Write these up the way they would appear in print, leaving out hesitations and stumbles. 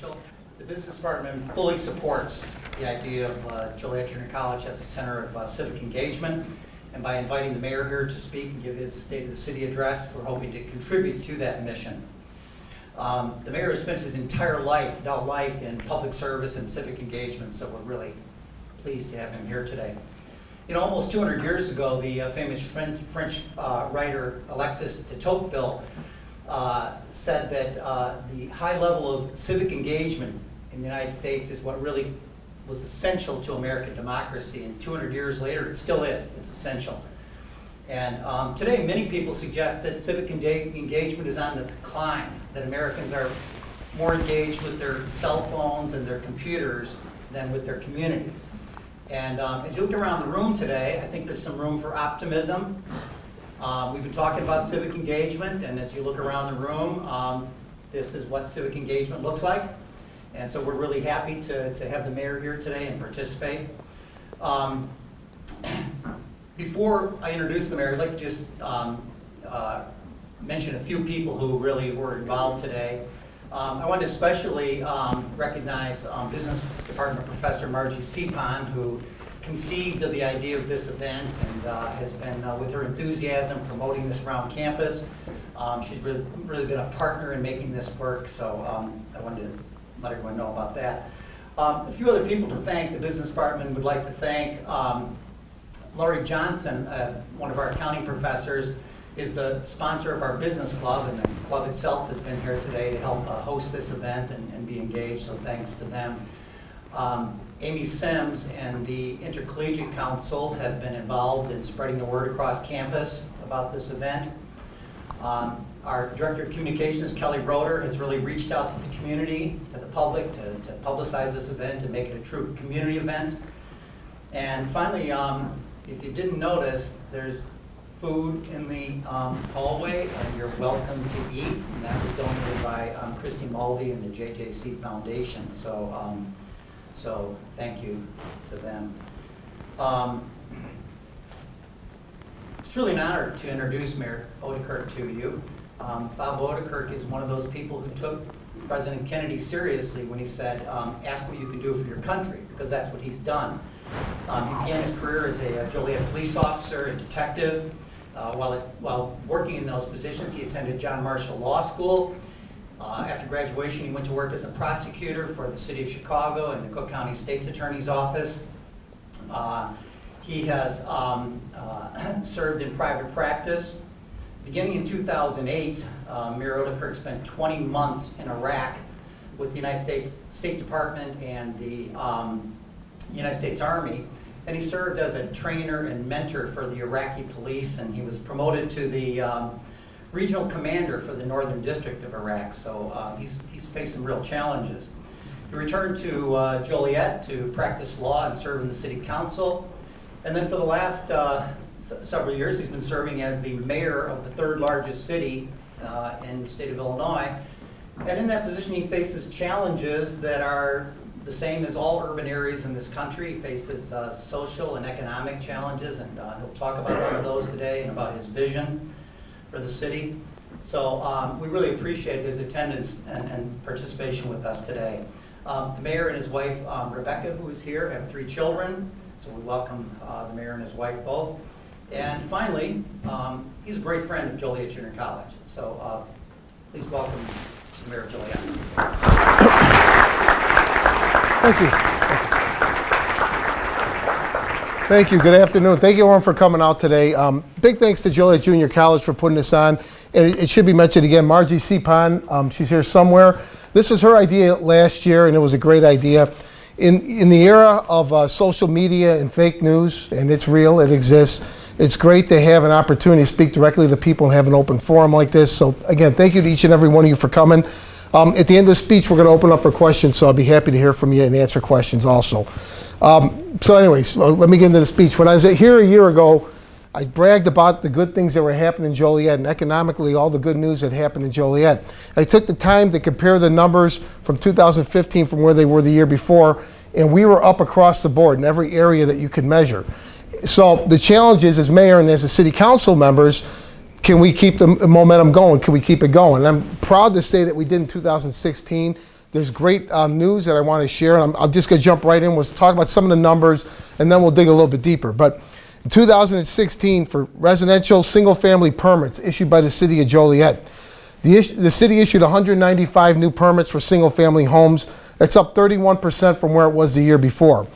Mitchell. The business department fully supports the idea of Joliet Junior College as a center of civic engagement. And by inviting the mayor here to speak and give his State of the City address, we're hoping to contribute to that mission. The mayor has spent his entire adult life in public service and civic engagement, so we're really pleased to have him here today. You know, almost 200 years ago, the famous French writer Alexis de Tocqueville said that the high level of civic engagement in the United States is what really was essential to American democracy, and 200 years later it still is. It's essential. And today many people suggest that civic engagement is on the decline, that Americans are more engaged with their cell phones and their computers than with their communities. And as you look around the room today, I think there's some room for optimism. We've been talking about civic engagement, and as you look around the room, this is what civic engagement looks like. And so we're really happy to have the mayor here today and participate. Before I introduce the mayor, I'd like to just mention a few people who really were involved today. I want to especially recognize Business Department Professor Margie Sepon, who conceived of the idea of this event and has been, with her enthusiasm, promoting this around campus. She's really been a partner in making this work, so I wanted to let everyone know about that. A few other people to thank. The Business Department would like to thank Laurie Johnson, one of our accounting professors, is the sponsor of our business club, and the club itself has been here today to help host this event and be engaged, so thanks to them. Amy Sims and the Intercollegiate Council have been involved in spreading the word across campus about this event. Our Director of Communications, Kelly Roeder, has really reached out to the community, to the public, to publicize this event and make it a true community event. And finally, if you didn't notice, there's food in the hallway, and you're welcome to eat. And that was donated by Christy Mulvey and the JJC Foundation. So thank you to them. It's truly an honor to introduce Mayor Odekirk to you. Bob Odekirk is one of those people who took President Kennedy seriously when he said, ask what you can do for your country, because that's what he's done. He began his career as a Joliet police officer and detective. While working in those positions, he attended John Marshall Law School. After graduation, he went to work as a prosecutor for the City of Chicago and the Cook County State's Attorney's Office. He has served in private practice. Beginning in 2008, Mayor Odekirk spent 20 months in Iraq with the United States State Department and the United States Army, and he served as a trainer and mentor for the Iraqi police, and he was promoted to the regional commander for the Northern District of Iraq, so he's faced some real challenges. He returned to Joliet to practice law and serve in the city council, and then for the last several years he's been serving as the mayor of the third largest city in the state of Illinois, and in that position he faces challenges that are the same as all urban areas in this country. He faces social and economic challenges, and he'll talk about some of those today and about his vision for the city. So we really appreciate his attendance and participation with us today. The mayor and his wife, Rebecca, who is here, have 3 children, so we welcome the mayor and his wife both. And finally, he's a great friend of Joliet Junior College, so please welcome the mayor of Joliet. Thank you. Thank you. Good afternoon. Thank you everyone for coming out today. Big thanks to Joliet Junior College for putting this on. And it should be mentioned again, Margie Sepon, she's here somewhere. This was her idea last year, and it was a great idea. In the era of social media and fake news, and it's real, it exists, it's great to have an opportunity to speak directly to people and have an open forum like this. So again, thank you to each and every one of you for coming. At the end of the speech, we're going to open up for questions, so I'll be happy to hear from you and answer questions also. So anyways, let me get into the speech. When I was here a year ago, I bragged about the good things that were happening in Joliet, and economically all the good news that happened in Joliet. I took the time to compare the numbers from 2015 from where they were the year before, and we were up across the board in every area that you could measure. So the challenge is, as mayor and as the city council members, can we keep the momentum going? Can we keep it going? And I'm proud to say that we did in 2016. There's great news that I want to share, and I'm just going to jump right in. We'll talk about some of the numbers, and then we'll dig a little bit deeper. But in 2016, for residential single-family permits issued by the city of Joliet, the city issued 195 new permits for single-family homes. That's up 31% from where it was the year before.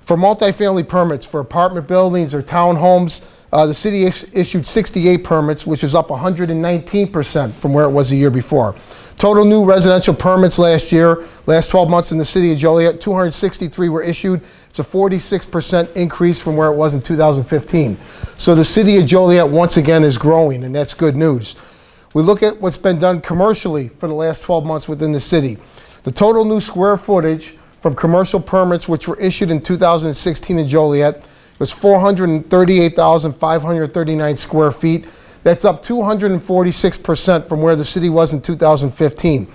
For multifamily permits for apartment buildings or townhomes, the city issued 68 permits, which was up 119% from where it was the year before. Total new residential permits last 12 months in the city of Joliet, 263 were issued. It's a 46% increase from where it was in 2015. So the city of Joliet once again is growing, and that's good news. We look at what's been done commercially for the last 12 months within the city. The total new square footage from commercial permits which were issued in 2016 in Joliet was 438,539 square feet. That's up 246% from where the city was in 2015.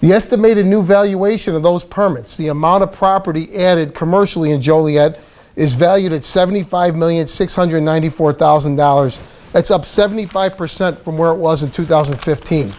The estimated new valuation of those permits, the amount of property added commercially in Joliet, is valued at $75,694,000. That's up 75% from where it was in 2015.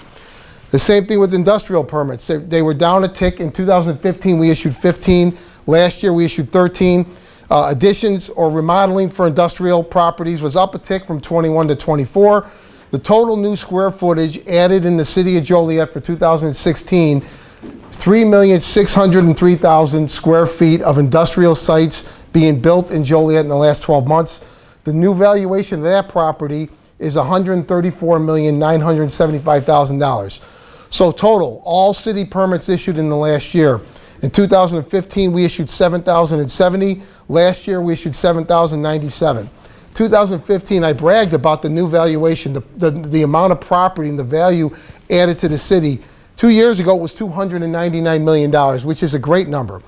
The same thing with industrial permits. They were down a tick. In 2015, we issued 15. Last year, we issued 13. Additions or remodeling for industrial properties was up a tick from 21 to 24. The total new square footage added in the city of Joliet for 2016, 3,603,000 square feet of industrial sites being built in Joliet in the last 12 months. The new valuation of that property is $134,975,000. So total, all city permits issued in the last year. In 2015, we issued 7,070. Last year, we issued 7,097. 2015, I bragged about the new valuation, the amount of property and the value added to the city. 2 years ago, it was $299 million, which is a great number.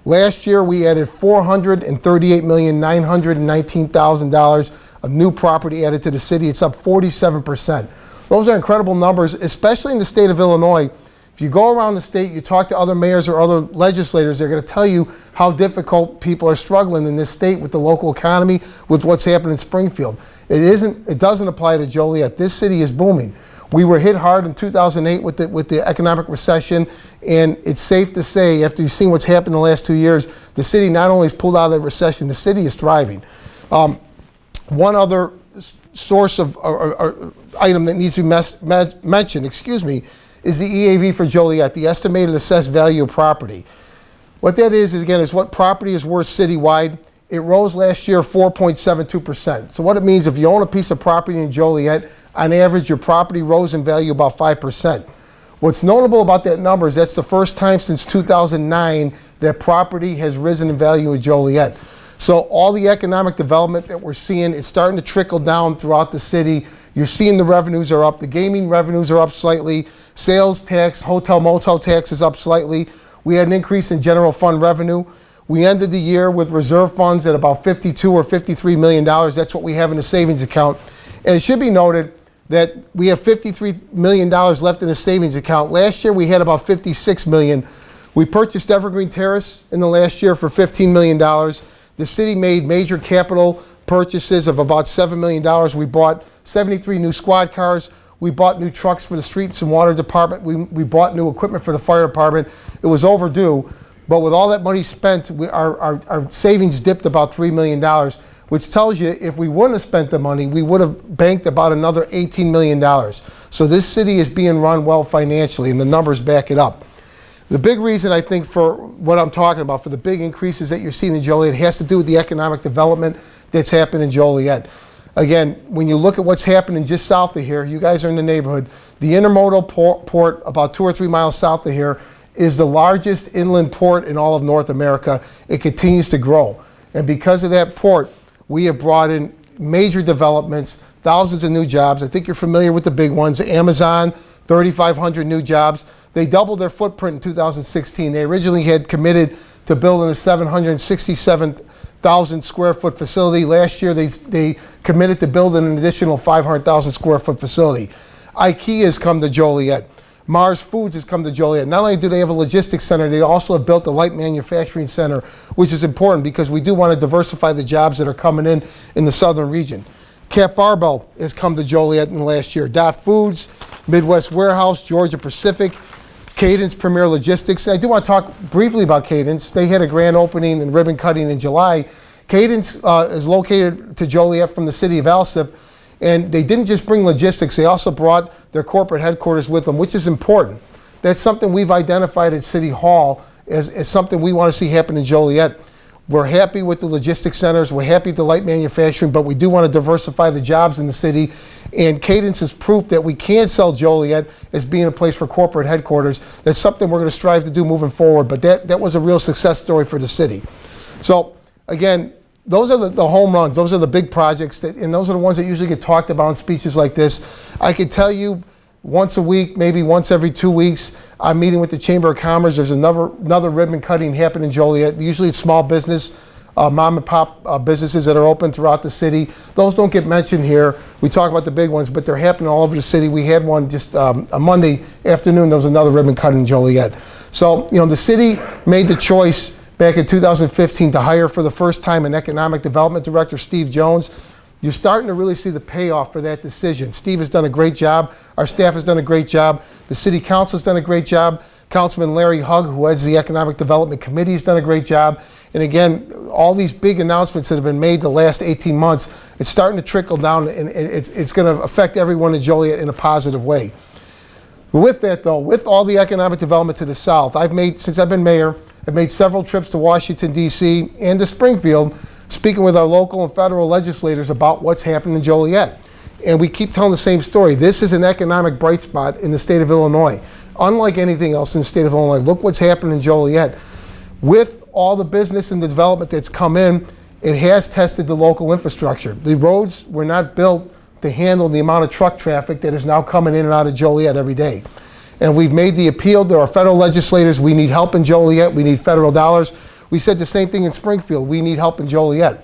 Last year, we added $438,919,000 of new property added to the city. It's up 47%. Those are incredible numbers, especially in the state of Illinois. If you go around the state, you talk to other mayors or other legislators, they're going to tell you how difficult people are struggling in this state with the local economy, with what's happening in Springfield. It doesn't apply to Joliet. This city is booming. We were hit hard in 2008 with the economic recession, and it's safe to say, after you've seen what's happened in the last 2 years, the city not only has pulled out of the recession, the city is thriving. One other source of or item that needs to be mentioned, is the EAV for Joliet, the estimated assessed value of property. What that is again, is what property is worth citywide. It rose last year 4.72%. So what it means, if you own a piece of property in Joliet, on average, your property rose in value about 5%. What's notable about that number is that's the first time since 2009 that property has risen in value in Joliet. So all the economic development that we're seeing, it's starting to trickle down throughout the city. You're seeing the revenues are up. The gaming revenues are up slightly. Sales tax, hotel, motel tax is up slightly. We had an increase in general fund revenue. We ended the year with reserve funds at about $52 or $53 million. That's what we have in the savings account. And it should be noted that we have $53 million left in the savings account. Last year, we had about $56 million. We purchased Evergreen Terrace in the last year for $15 million. The city made major capital purchases of about $7 million. We bought 73 new squad cars. We bought new trucks for the streets and water department. We bought new equipment for the fire department. It was overdue, but with all that money spent, our savings dipped about $3 million, which tells you if we wouldn't have spent the money, we would have banked about another $18 million. So this city is being run well financially, and the numbers back it up. The big reason, I think, for what I'm talking about, for the big increases that you're seeing in Joliet, has to do with the economic development that's happened in Joliet. Again, when you look at what's happening just south of here, you guys are in the neighborhood, the intermodal port about 2 or 3 miles south of here is the largest inland port in all of North America. It continues to grow. And because of that port, we have brought in major developments, thousands of new jobs. I think you're familiar with the big ones. Amazon, 3,500 new jobs. They doubled their footprint in 2016. They originally had committed to building a 767,000 square foot facility. Last year, they committed to building an additional 500,000 square foot facility. IKEA has come to Joliet. Mars Foods has come to Joliet. Not only do they have a logistics center, they also have built a light manufacturing center, which is important because we do want to diversify the jobs that are coming in the southern region. Cap Barbell has come to Joliet in the last year. Dot Foods, Midwest Warehouse, Georgia Pacific. Cadence Premier Logistics. I do want to talk briefly about Cadence. They had a grand opening and ribbon cutting in July. Cadence is located to Joliet from the city of Alsip, and they didn't just bring logistics, they also brought their corporate headquarters with them, which is important. That's something we've identified at City Hall as something we want to see happen in Joliet. We're happy with the logistics centers, we're happy with the light manufacturing, but we do want to diversify the jobs in the city. And Cadence is proof that we can sell Joliet as being a place for corporate headquarters. That's something we're going to strive to do moving forward, but that was a real success story for the city. So again, those are the home runs, those are the big projects, and those are the ones that usually get talked about in speeches like this. I could tell you once a week, maybe once every 2 weeks, I'm meeting with the Chamber of Commerce. There's another ribbon cutting happening in Joliet. Usually it's small business, mom and pop businesses that are open throughout the city. Those don't get mentioned here. We talk about the big ones, but they're happening all over the city. We had one just a Monday afternoon. There was another ribbon cut in Joliet. So, the city made the choice back in 2015 to hire for the first time an economic development director, Steve Jones. You're starting to really see the payoff for that decision. Steve has done a great job. Our staff has done a great job. The city council has done a great job. Councilman Larry Hugg, who heads the Economic Development Committee, has done a great job. And again, all these big announcements that have been made the last 18 months, it's starting to trickle down, and it's going to affect everyone in Joliet in a positive way. With that, though, with all the economic development to the south, since I've been mayor, I've made several trips to Washington, D.C. and to Springfield, speaking with our local and federal legislators about what's happening in Joliet. And we keep telling the same story. This is an economic bright spot in the state of Illinois. Unlike anything else in the state of Illinois, look what's happened in Joliet. With all the business and the development that's come in, it has tested the local infrastructure. The roads were not built to handle the amount of truck traffic that is now coming in and out of Joliet every day. And we've made the appeal to our federal legislators. We need help in Joliet. We need federal dollars. We said the same thing in Springfield. We need help in Joliet.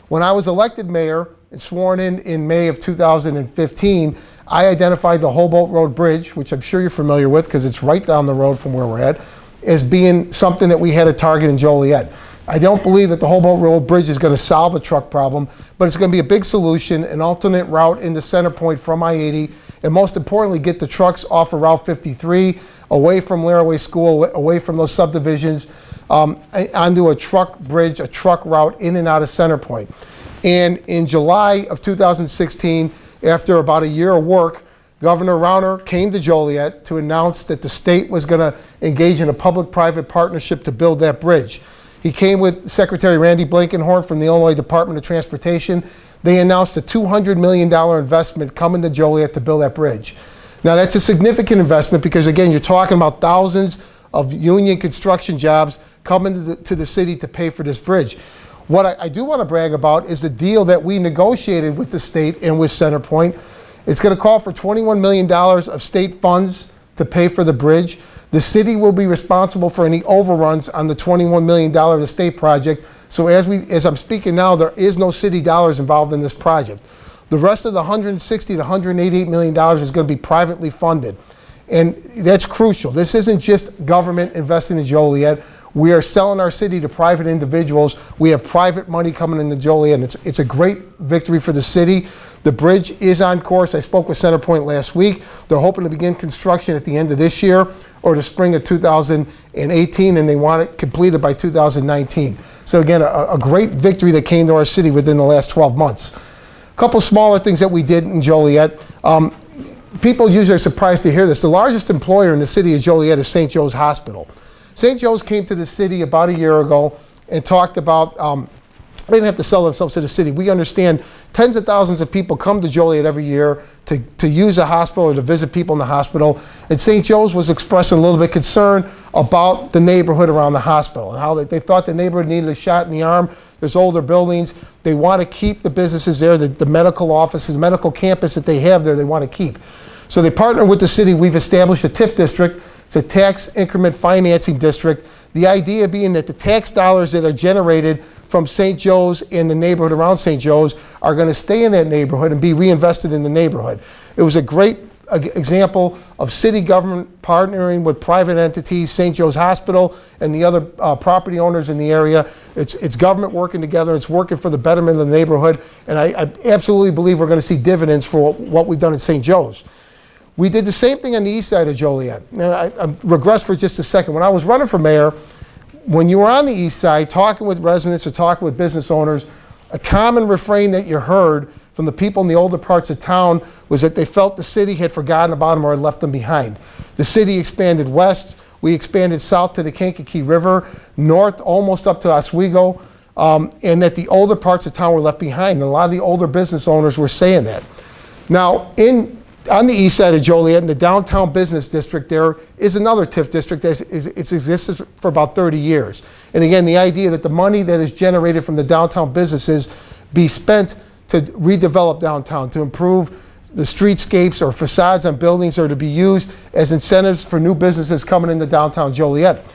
When I was elected mayor and sworn in May of 2015, I identified the Hobolt Road Bridge, which I'm sure you're familiar with because it's right down the road from where we're at, as being something that we had a target in Joliet. I don't believe that the Hobolt Road Bridge is going to solve a truck problem, but it's going to be a big solution, an alternate route into Center Point from I-80, and most importantly, get the trucks off of Route 53, away from Laraway School, away from those subdivisions, onto a truck bridge, a truck route in and out of Center Point. And in July of 2016, after about a year of work, Governor Rauner came to Joliet to announce that the state was going to engage in a public-private partnership to build that bridge. He came with Secretary Randy Blankenhorn from the Illinois Department of Transportation. They announced a $200 million investment coming to Joliet to build that bridge. Now that's a significant investment because again, you're talking about thousands of union construction jobs coming to the city to pay for this bridge. What I do want to brag about is the deal that we negotiated with the state and with CenterPoint. It's going to call for $21 million of state funds to pay for the bridge. The city will be responsible for any overruns on the $21 million of the state project. So as I'm speaking now, there is no city dollars involved in this project. The rest of the $160 to $188 million is going to be privately funded. And that's crucial. This isn't just government investing in Joliet. We are selling our city to private individuals. We have private money coming into Joliet, and it's a great victory for the city. The bridge is on course. I spoke with CenterPoint last week. They're hoping to begin construction at the end of this year or the spring of 2018, and they want it completed by 2019. So again, a great victory that came to our city within the last 12 months. A couple smaller things that we did in Joliet. People usually are surprised to hear this. The largest employer in the city of Joliet is St. Joe's Hospital. St. Joe's came to the city about a year ago and talked about, they didn't have to sell themselves to the city. We understand tens of thousands of people come to Joliet every year to use a hospital or to visit people in the hospital. And St. Joe's was expressing a little bit concern about the neighborhood around the hospital and how they thought the neighborhood needed a shot in the arm. There's older buildings. They want to keep the businesses there, the medical offices, medical campus that they have there, they want to keep. So they partnered with the city. We've established a TIF district. It's a tax increment financing district. The idea being that the tax dollars that are generated from St. Joe's and the neighborhood around St. Joe's are going to stay in that neighborhood and be reinvested in the neighborhood. It was a great example of city government partnering with private entities, St. Joe's Hospital and the other property owners in the area. It's government working together. It's working for the betterment of the neighborhood. And I absolutely believe we're going to see dividends for what we've done at St. Joe's. We did the same thing on the east side of Joliet. Now, I regress for just a second. When I was running for mayor, when you were on the east side talking with residents or talking with business owners, a common refrain that you heard from the people in the older parts of town was that they felt the city had forgotten about them or had left them behind. The city expanded west. We expanded south to the Kankakee River, north almost up to Oswego, and that the older parts of town were left behind. And a lot of the older business owners were saying that. Now, on the east side of Joliet, in the downtown business district, there is another TIF district that's it's existed for about 30 years. And again, the idea that the money that is generated from the downtown businesses be spent to redevelop downtown, to improve the streetscapes or facades on buildings, or to be used as incentives for new businesses coming into downtown Joliet.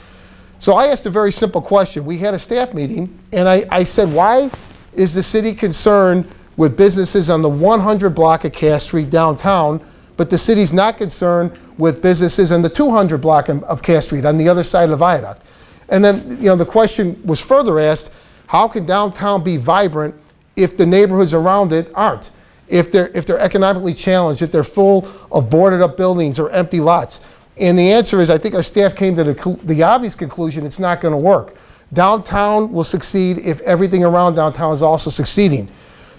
So I asked a very simple question. We had a staff meeting, and I said, why is the city concerned with businesses on the 100 block of Cass Street downtown, but the city's not concerned with businesses on the 200 block of Cass Street on the other side of the viaduct? And then, the question was further asked, how can downtown be vibrant if the neighborhoods around it aren't? If they're economically challenged, if they're full of boarded up buildings or empty lots? And the answer is, I think our staff came to the obvious conclusion, it's not going to work. Downtown will succeed if everything around downtown is also succeeding.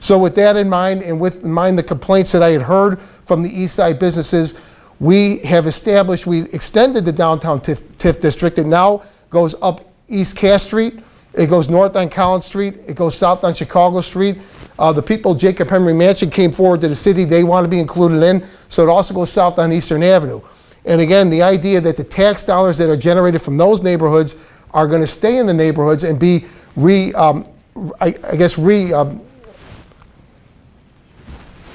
So with that in mind, and with in mind the complaints that I had heard from the east side businesses, we extended the downtown TIF district. It now goes up East Cass Street, it goes north on Collins Street, it goes south on Chicago Street. The people, Jacob Henry Mansion, came forward to the city, they want to be included in, so it also goes south on Eastern Avenue. And again, the idea that the tax dollars that are generated from those neighborhoods are going to stay in the neighborhoods and be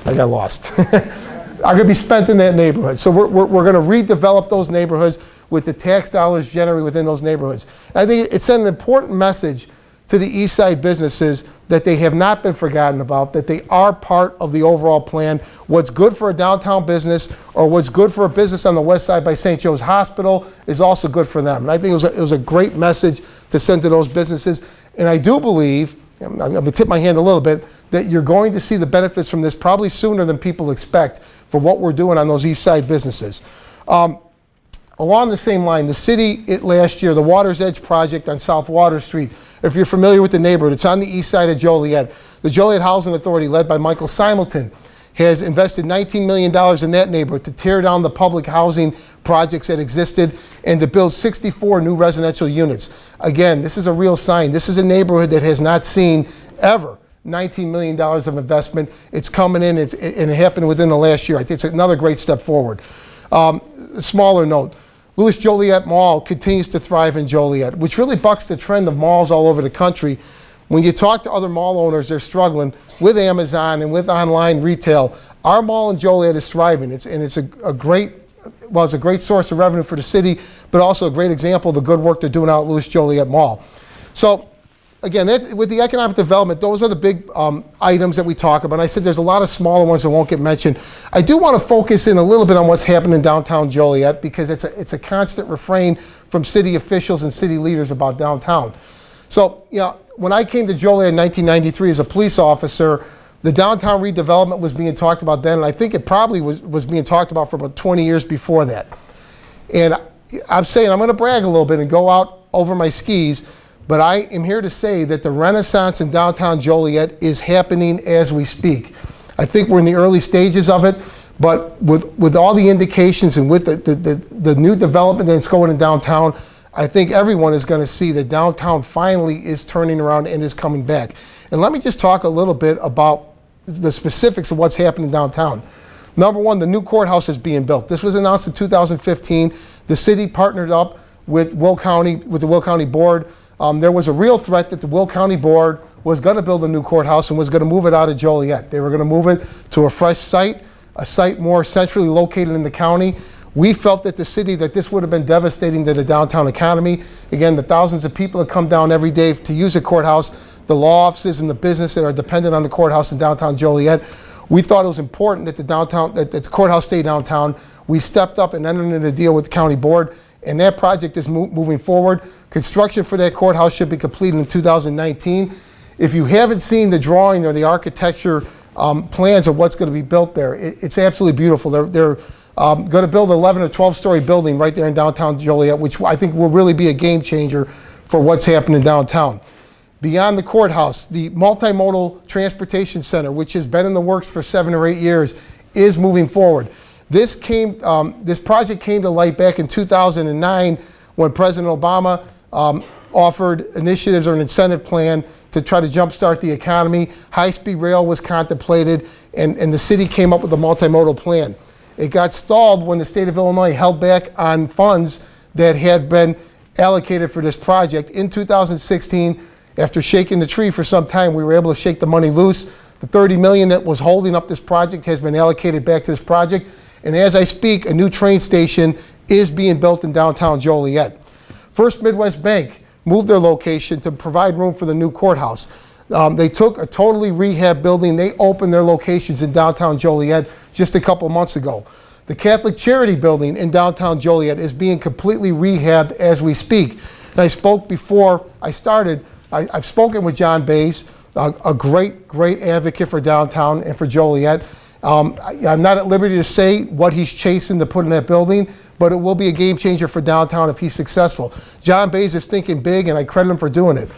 I got lost. Are going to be spent in that neighborhood. So we're going to redevelop those neighborhoods with the tax dollars generated within those neighborhoods. And I think it sent an important message to the east side businesses that they have not been forgotten about, that they are part of the overall plan. What's good for a downtown business, or what's good for a business on the west side by St. Joe's Hospital, is also good for them. And I think it was a great message to send to those businesses. And I do believe, I'm going to tip my hand a little bit, that you're going to see the benefits from this probably sooner than people expect for what we're doing on those east side businesses. Along the same line, the city, last year, the Water's Edge project on South Water Street, if you're familiar with the neighborhood, it's on the east side of Joliet. The Joliet Housing Authority, led by Michael Simulton, has invested $19 million in that neighborhood to tear down the public housing projects that existed and to build 64 new residential units. Again, this is a real sign. This is a neighborhood that has not seen ever $19 million of investment. It's coming in, and it happened within the last year. I think it's another great step forward. A smaller note, Louis Joliet Mall continues to thrive in Joliet, which really bucks the trend of malls all over the country. When you talk to other mall owners, they're struggling with Amazon and with online retail. Our mall in Joliet is thriving. It's a great source of revenue for the city, but also a great example of the good work they're doing out at Louis Joliet Mall. So again, with the economic development, those are the big items that we talk about. And I said there's a lot of smaller ones that won't get mentioned. I do want to focus in a little bit on what's happening in downtown Joliet, because it's a constant refrain from city officials and city leaders about downtown. So, when I came to Joliet in 1993 as a police officer, the downtown redevelopment was being talked about then, and I think it probably was being talked about for about 20 years before that. And I'm saying, I'm going to brag a little bit and go out over my skis, but I am here to say that the renaissance in downtown Joliet is happening as we speak. I think we're in the early stages of it, but with all the indications and with the new development that's going in downtown, I think everyone is going to see that downtown finally is turning around and is coming back. And let me just talk a little bit about the specifics of what's happening downtown. Number one, the new courthouse is being built. This was announced in 2015. The city partnered up with the Will County Board. There was a real threat that the Will County Board was going to build a new courthouse and was going to move it out of Joliet. They were going to move it to a fresh site, a site more centrally located in the county. We felt that this would have been devastating to the downtown economy. Again, the thousands of people that come down every day to use the courthouse, the law offices and the business that are dependent on the courthouse in downtown Joliet. We thought it was important that the courthouse stay downtown. We stepped up and entered into a deal with the county board, and that project is moving forward. Construction for that courthouse should be completed in 2019. If you haven't seen the drawing or the architecture plans of what's going to be built there, it's absolutely beautiful. They're Going to build an 11 or 12-story building right there in downtown Joliet, which I think will really be a game changer for what's happening downtown. Beyond the courthouse, the multimodal transportation center, which has been in the works for 7 or 8 years, is moving forward. This project came to light back in 2009 when President Obama offered initiatives or an incentive plan to try to jumpstart the economy. High-speed rail was contemplated, and the city came up with a multimodal plan. It got stalled when the state of Illinois held back on funds that had been allocated for this project. In 2016, after shaking the tree for some time, we were able to shake the money loose. The $30 million that was holding up this project has been allocated back to this project. And as I speak, a new train station is being built in downtown Joliet. First Midwest Bank moved their location to provide room for the new courthouse. They took a totally rehab building. They opened their locations in downtown Joliet just a couple months ago. The Catholic Charity Building in downtown Joliet is being completely rehabbed as we speak. And I spoke before I started. I've spoken with John Bays, a great advocate for downtown and for Joliet. I'm not at liberty to say what he's chasing to put in that building, but it will be a game changer for downtown if he's successful. John Bays is thinking big, and I credit him for doing it.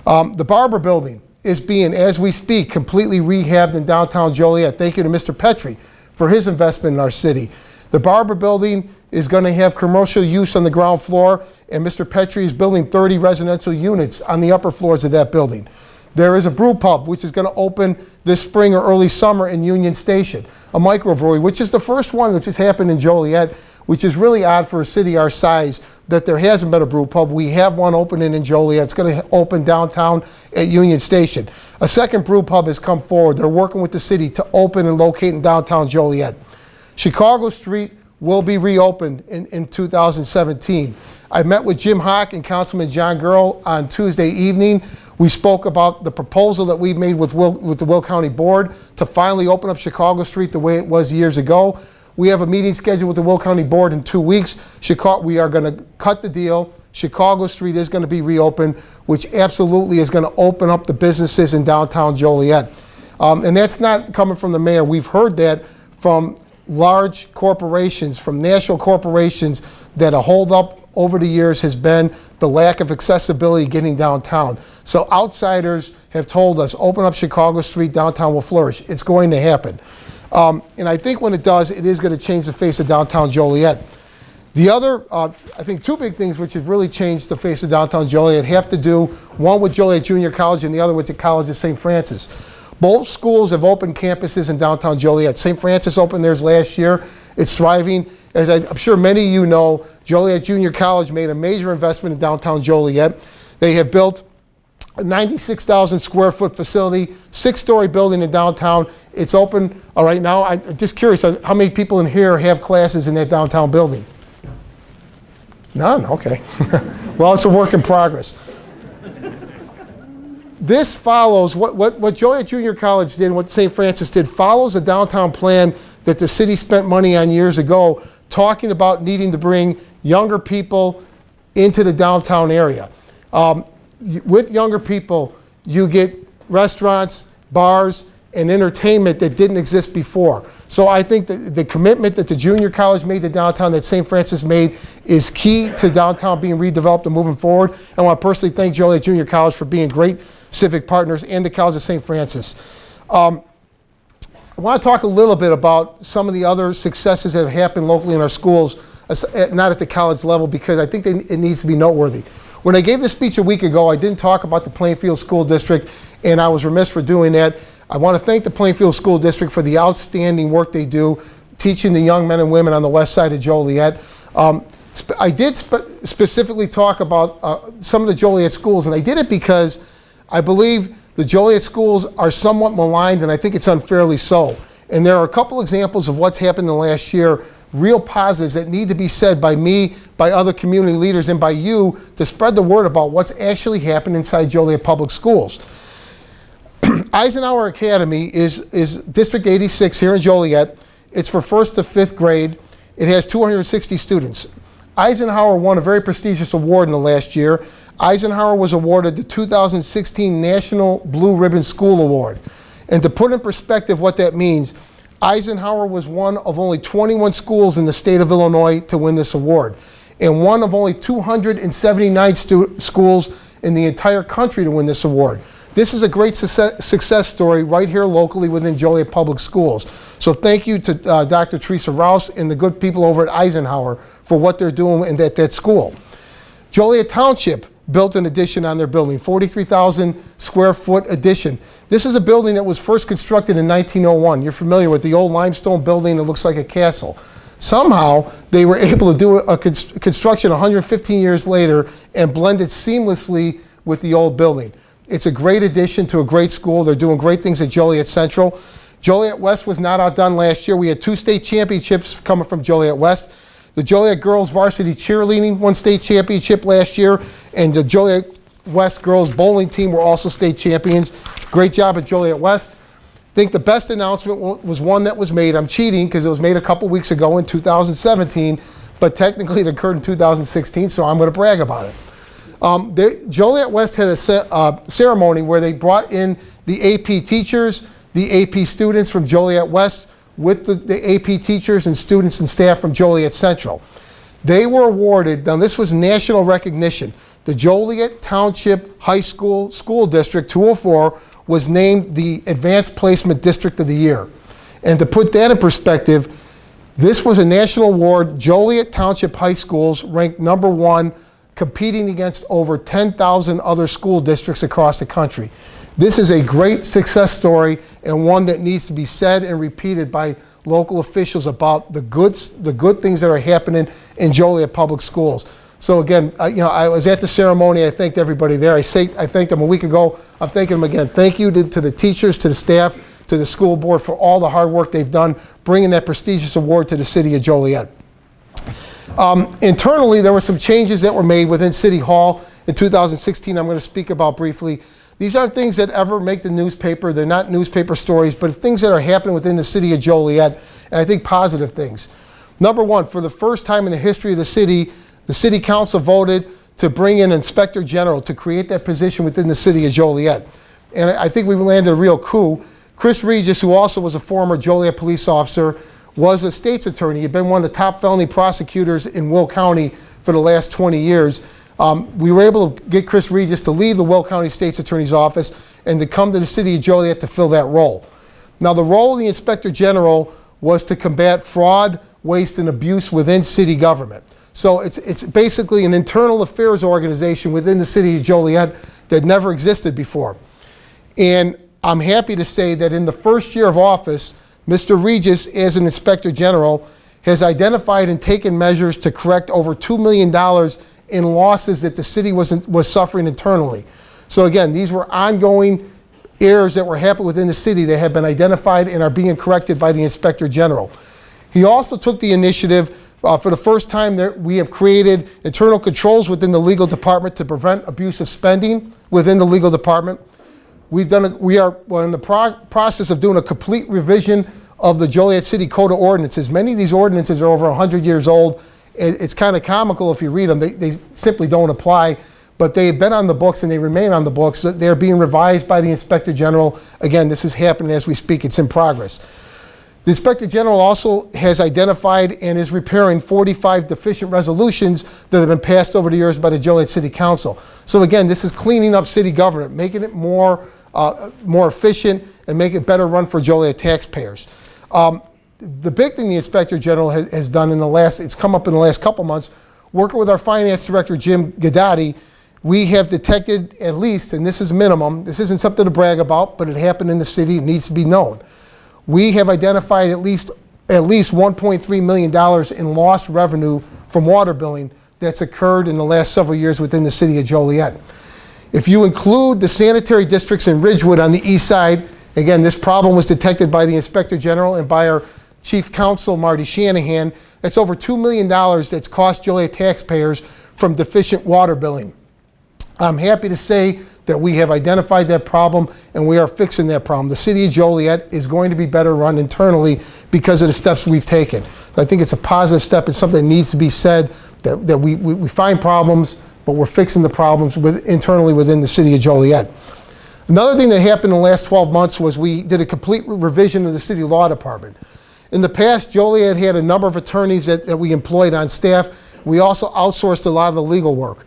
The Barber Building is being, as we speak, completely rehabbed in downtown Joliet. Thank you to Mr. Petrie for his investment in our city. The Barber Building is going to have commercial use on the ground floor, and Mr. Petrie is building 30 residential units on the upper floors of that building. There is a brew pub, which is going to open this spring or early summer in Union Station, a microbrewery, which is the first one which has happened in Joliet, which is really odd for a city our size that there hasn't been a brew pub. We have one opening in Joliet. It's going to open downtown at Union Station. A second brew pub has come forward. They're working with the city to open and locate in downtown Joliet. Chicago Street will be reopened in 2017. I met with Jim Hawk and Councilman John Girl on Tuesday evening. We spoke about the proposal that we made with the Will County Board to finally open up Chicago Street the way it was years ago. We have a meeting scheduled with the Will County Board in 2 weeks. We are going to cut the deal. Chicago Street is going to be reopened, which absolutely is going to open up the businesses in downtown Joliet. And that's not coming from the mayor. We've heard that from large corporations, from national corporations, that a holdup over the years has been the lack of accessibility getting downtown. So outsiders have told us, open up Chicago Street, downtown will flourish. It's going to happen. And I think when it does, it is going to change the face of downtown Joliet. The other, I think 2 big things which have really changed the face of downtown Joliet have to do, one with Joliet Junior College and the other with the College of St. Francis. Both schools have opened campuses in downtown Joliet. St. Francis opened theirs last year. It's thriving. As I'm sure many of you know, Joliet Junior College made a major investment in downtown Joliet. They have built a 96,000 square foot facility, 6-story building in downtown. It's open right now. I'm just curious, how many people in here have classes in that downtown building? None, okay. Well, it's a work in progress. This follows, what Joliet Junior College did and what St. Francis did follows a downtown plan that the city spent money on years ago, talking about needing to bring younger people into the downtown area. With younger people, you get restaurants, bars, and entertainment that didn't exist before. So I think that the commitment that the junior college made to downtown, that St. Francis made, is key to downtown being redeveloped and moving forward. I want to personally thank Joliet Junior College for being great civic partners, and the College of St. Francis. I want to talk a little bit about some of the other successes that have happened locally in our schools, not at the college level, because I think it needs to be noteworthy. When I gave this speech a week ago, I didn't talk about the Plainfield School District, and I was remiss for doing that. I want to thank the Plainfield School District for the outstanding work they do teaching the young men and women on the west side of Joliet. I did specifically talk about some of the Joliet schools, and I did it because I believe the Joliet schools are somewhat maligned, and I think it's unfairly so. And there are a couple examples of what's happened in the last year, real positives that need to be said by me, by other community leaders, and by you to spread the word about what's actually happened inside Joliet Public Schools. Eisenhower Academy is District 86 here in Joliet. It's for 1st to 5th grade. It has 260 students. Eisenhower won a very prestigious award in the last year. Eisenhower was awarded the 2016 National Blue Ribbon School Award. And to put in perspective what that means, Eisenhower was one of only 21 schools in the state of Illinois to win this award, and one of only 279 schools in the entire country to win this award. This is a great success story right here locally within Joliet Public Schools. So thank you to Dr. Teresa Rouse and the good people over at Eisenhower for what they're doing in that school. Joliet Township built an addition on their building, 43,000 square foot addition. This is a building that was first constructed in 1901. You're familiar with the old limestone building that looks like a castle. Somehow, they were able to do a construction 115 years later and blend it seamlessly with the old building. It's a great addition to a great school. They're doing great things at Joliet Central. Joliet West was not outdone last year. We had 2 state championships coming from Joliet West. The Joliet girls varsity cheerleading won state championship last year, and the Joliet West girls bowling team were also state champions. Great job at Joliet West. I think the best announcement was one that was made. I'm cheating because it was made a couple weeks ago in 2017, but technically it occurred in 2016, so I'm going to brag about it. Joliet West had a ceremony where they brought in the AP teachers, the AP students from Joliet West with the AP teachers and students and staff from Joliet Central. They were awarded, now this was national recognition, the Joliet Township High School School District 204 was named the Advanced Placement District of the Year. And to put that in perspective, this was a national award. Joliet Township High Schools ranked #1, competing against over 10,000 other school districts across the country. This is a great success story and one that needs to be said and repeated by local officials about the good things that are happening in Joliet Public Schools. So again, I was at the ceremony. I thanked everybody there. I thanked them a week ago. I'm thanking them again. Thank you to the teachers, to the staff, to the school board for all the hard work they've done bringing that prestigious award to the city of Joliet. Internally, there were some changes that were made within City Hall in 2016 I'm going to speak about briefly. These aren't things that ever make the newspaper. They're not newspaper stories, but things that are happening within the city of Joliet, and I think positive things. Number one, for the first time in the history of the city council voted to bring in Inspector General to create that position within the city of Joliet. And I think we landed a real coup. Chris Regis, who also was a former Joliet police officer, was a state's attorney. He'd been one of the top felony prosecutors in Will County for the last 20 years. We were able to get Chris Regis to leave the Will County State's Attorney's Office and to come to the city of Joliet to fill that role. Now, the role of the Inspector General was to combat fraud, waste, and abuse within city government. So it's basically an internal affairs organization within the city of Joliet that never existed before. And I'm happy to say that in the first year of office, Mr. Regis, as an Inspector General, has identified and taken measures to correct over $2 million in losses that the city was suffering internally. So again, these were ongoing errors that were happening within the city that have been identified and are being corrected by the Inspector General. He also took the initiative. For the first time, we have created internal controls within the legal department to prevent abusive spending within the legal department. We are in the process of doing a complete revision of the Joliet City Code of Ordinances. Many of these ordinances are over 100 years old. It's kind of comical if you read them. They simply don't apply, but they've been on the books and they remain on the books. They're being revised by the Inspector General. Again, this is happening as we speak. It's in progress. The Inspector General also has identified and is repairing 45 deficient resolutions that have been passed over the years by the Joliet City Council. So again, this is cleaning up city government, making it more efficient and make it better run for Joliet taxpayers. The big thing the Inspector General has done it's come up in the last couple months, working with our Finance Director, Jim Gadati, we have detected at least, and this is minimum, this isn't something to brag about, but it happened in the city, it needs to be known. We have identified at least $1.3 million in lost revenue from water billing that's occurred in the last several years within the city of Joliet. If you include the sanitary districts in Ridgewood on the east side, again, this problem was detected by the Inspector General and by our Chief Counsel, Marty Shanahan. That's over $2 million that's cost Joliet taxpayers from deficient water billing. I'm happy to say that we have identified that problem and we are fixing that problem. The city of Joliet is going to be better run internally because of the steps we've taken. I think it's a positive step. It's something that needs to be said, that we find problems, but we're fixing the problems internally within the city of Joliet. Another thing that happened in the last 12 months was we did a complete revision of the city law department. In the past, Joliet had a number of attorneys that we employed on staff. We also outsourced a lot of the legal work.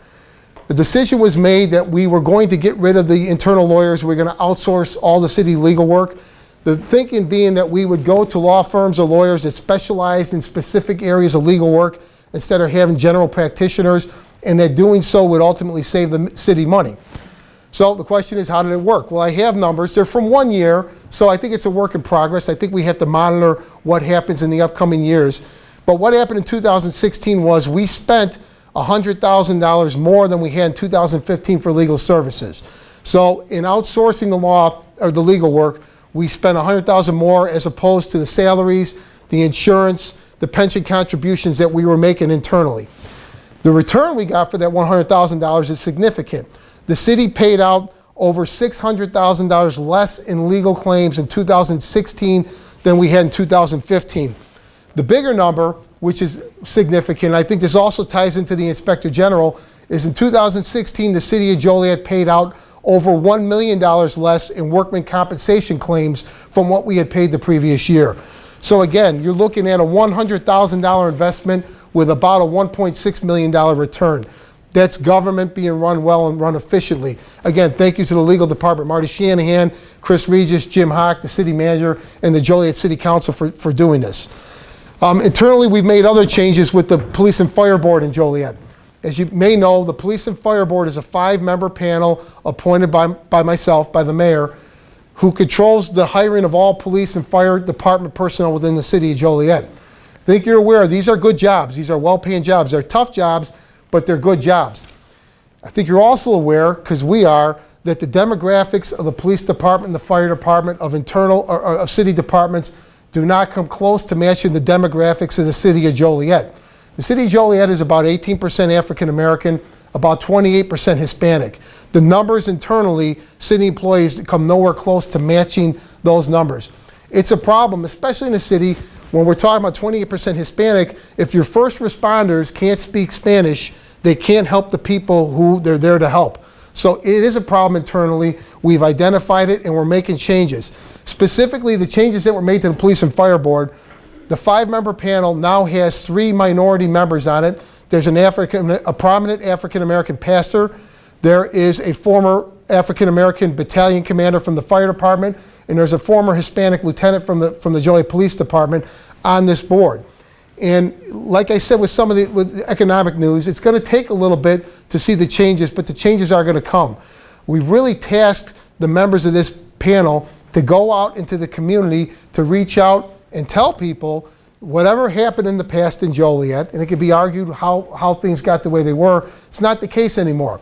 The decision was made that we were going to get rid of the internal lawyers. We're going to outsource all the city legal work. The thinking being that we would go to law firms or lawyers that specialized in specific areas of legal work instead of having general practitioners, and that doing so would ultimately save the city money. So the question is, how did it work? Well, I have numbers. They're from 1 year, so I think it's a work in progress. I think we have to monitor what happens in the upcoming years. But what happened in 2016 was we spent $100,000 more than we had in 2015 for legal services. So in outsourcing the law or the legal work, we spent $100,000 more as opposed to the salaries, the insurance, the pension contributions that we were making internally. The return we got for that $100,000 is significant. The city paid out over $600,000 less in legal claims in 2016 than we had in 2015. The bigger number, which is significant, I think this also ties into the Inspector General, is in 2016 the city of Joliet paid out over $1 million less in workman compensation claims from what we had paid the previous year. So again, you're looking at a $100,000 investment with about a $1.6 million return. That's government being run well and run efficiently. Again, thank you to the legal department, Marty Shanahan, Chris Regis, Jim Hawk, the city manager, and the Joliet City Council for doing this. Internally, we've made other changes with the Police and Fire Board in Joliet. As you may know, the Police and Fire Board is a 5-member panel appointed by myself, by the mayor, who controls the hiring of all police and fire department personnel within the city of Joliet. I think you're aware these are good jobs. These are well-paying jobs. They're tough jobs, but they're good jobs. I think you're also aware, because we are, that the demographics of the police department and the fire department of of city departments do not come close to matching the demographics of the city of Joliet. The city of Joliet is about 18% African American, about 28% Hispanic. The numbers internally, city employees come nowhere close to matching those numbers. It's a problem, especially in a city when we're talking about 28% Hispanic. If your first responders can't speak Spanish, they can't help the people who they're there to help. So it is a problem internally. We've identified it and we're making changes. Specifically, the changes that were made to the Police and Fire Board, the 5-member panel now has 3 minority members on it. There's a prominent African-American pastor. There is a former African-American battalion commander from the fire department, and there's a former Hispanic lieutenant from the Joliet Police Department on this board. And like I said, with the economic news, it's going to take a little bit to see the changes, but the changes are going to come. We've really tasked the members of this panel to go out into the community to reach out and tell people whatever happened in the past in Joliet, and it could be argued how things got the way they were, it's not the case anymore.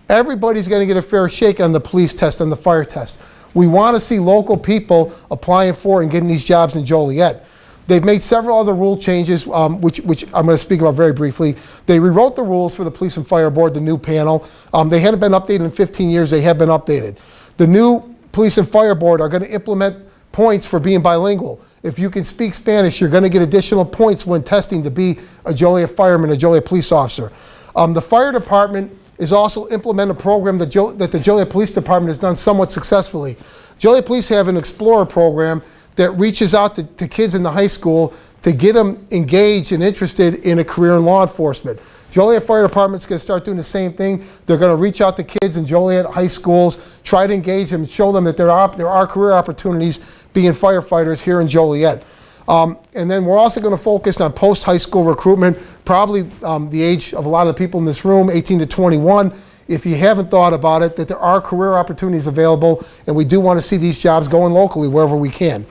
Everybody's going to get a fair shake on the police test, on the fire test. We want to see local people applying for and getting these jobs in Joliet. They've made several other rule changes, which I'm going to speak about very briefly. They rewrote the rules for the Police and Fire Board, the new panel. They hadn't been updated in 15 years. They have been updated. The new Police and Fire Board are going to implement points for being bilingual. If you can speak Spanish, you're going to get additional points when testing to be a Joliet fireman, a Joliet police officer. The fire department is also implementing a program that the Joliet Police Department has done somewhat successfully. Joliet Police have an Explorer program that reaches out to kids in the high school to get them engaged and interested in a career in law enforcement. Joliet Fire Department's going to start doing the same thing. They're going to reach out to kids in Joliet high schools, try to engage them, show them that there are career opportunities being firefighters here in Joliet. And then we're also going to focus on post-high school recruitment, probably the age of a lot of the people in this room, 18 to 21. If you haven't thought about it, that there are career opportunities available, and we do want to see these jobs going locally wherever we can.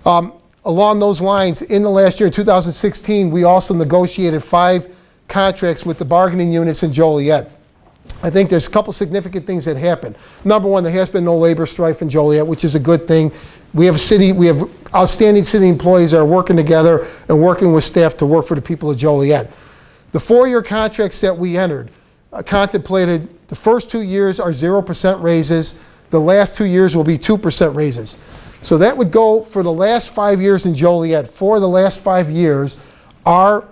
Along those lines, in the last year, 2016, we also negotiated 5 contracts with the bargaining units in Joliet. I think there's a couple significant things that happened. Number one, there has been no labor strife in Joliet, which is a good thing. We have outstanding city employees that are working together and working with staff to work for the people of Joliet. The 4-year contracts that we entered contemplated the first 2 years are 0% raises. The last 2 years will be 2% raises. So that would go for the last 5 years in Joliet. For the last 5 years, our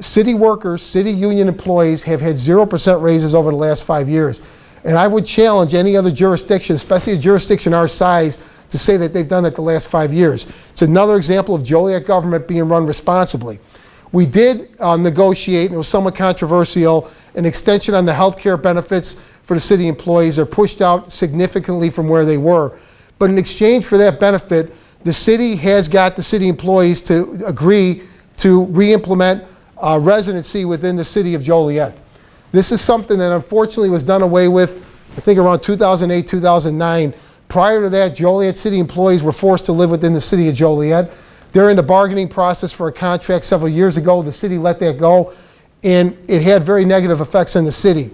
city workers, city union employees have had 0% raises over the last 5 years. And I would challenge any other jurisdiction, especially a jurisdiction our size, to say that they've done it the last 5 years. It's another example of Joliet government being run responsibly. We did negotiate, and it was somewhat controversial, an extension on the health care benefits for the city employees. They're pushed out significantly from where they were. But in exchange for that benefit, the city has got the city employees to agree to re-implement residency within the city of Joliet. This is something that unfortunately was done away with, I think around 2008, 2009. Prior to that, Joliet city employees were forced to live within the city of Joliet. During the bargaining process for a contract several years ago, the city let that go, and it had very negative effects on the city.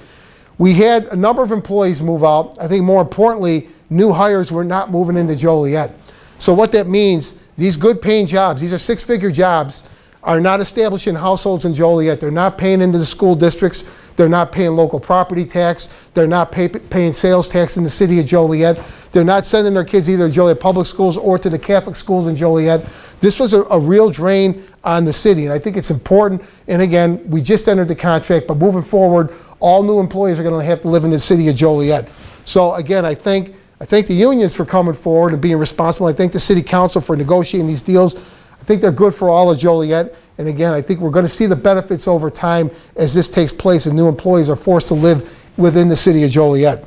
We had a number of employees move out. I think more importantly, new hires were not moving into Joliet. So what that means, these good paying jobs, these are six-figure jobs, are not establishing households in Joliet. They're not paying into the school districts. They're not paying local property tax. They're not paying sales tax in the city of Joliet. They're not sending their kids either to Joliet public schools or to the Catholic schools in Joliet. This was a real drain on the city, and I think it's important. And again, we just entered the contract, but moving forward, all new employees are going to have to live in the city of Joliet. So again, I thank the unions for coming forward and being responsible. I thank the city council for negotiating these deals. I think they're good for all of Joliet. And again, I think we're going to see the benefits over time as this takes place and new employees are forced to live within the city of Joliet.